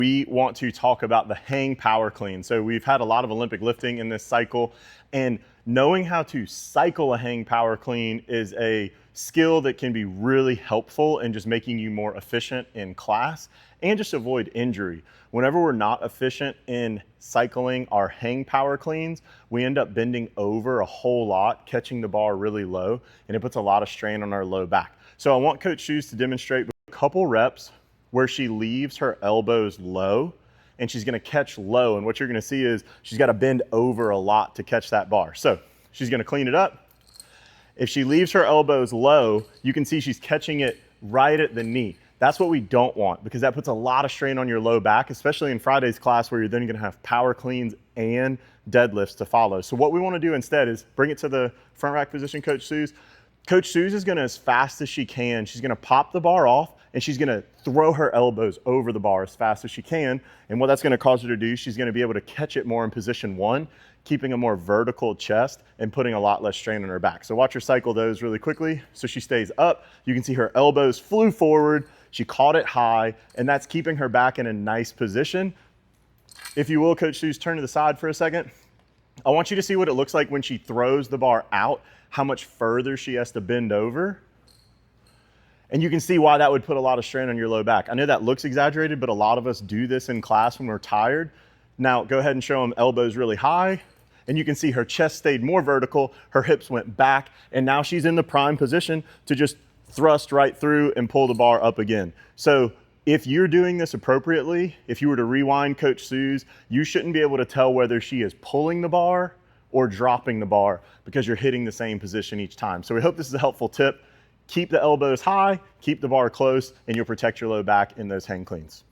We want to talk about the hang power clean. So we've had a lot of Olympic lifting in this cycle, and knowing how to cycle a hang power clean is a skill that can be really helpful in just making you more efficient in class and just avoid injury. Whenever we're not efficient in cycling our hang power cleans, we end up bending over a whole lot, catching the bar really low, and it puts a lot of strain on our low back. So I want Coach Shoes to demonstrate a couple reps where she leaves her elbows low and she's gonna catch low. And what you're gonna see is she's gotta bend over a lot to catch that bar. So she's gonna clean it up. If she leaves her elbows low, you can see she's catching it right at the knee. That's what we don't want, because that puts a lot of strain on your low back, especially in Friday's class where you're then gonna have power cleans and deadlifts to follow. So what we wanna do instead is bring it to the front rack position, Coach Shoes. Coach Shoes is gonna, as fast as she can, she's gonna pop the bar off and she's gonna throw her elbows over the bar as fast as she can. And what that's gonna cause her to do, she's gonna be able to catch it more in position one, keeping a more vertical chest and putting a lot less strain on her back. So watch her cycle those really quickly. So she stays up, you can see her elbows flew forward, she caught it high, and that's keeping her back in a nice position. If you will, Coach Shoes, turn to the side for a second. I want you to see what it looks like when she throws the bar out, how much further she has to bend over. And you can see why that would put a lot of strain on your low back. I know that looks exaggerated, but a lot of us do this in class when we're tired. Now go ahead and show them elbows really high, and you can see her chest stayed more vertical, her hips went back, and now she's in the prime position to just thrust right through and pull the bar up again. So if you're doing this appropriately, if you were to rewind Coach Shoes, you shouldn't be able to tell whether she is pulling the bar or dropping the bar, because you're hitting the same position each time. So we hope this is a helpful tip. Keep the elbows high, keep the bar close, and you'll protect your low back in those hang cleans.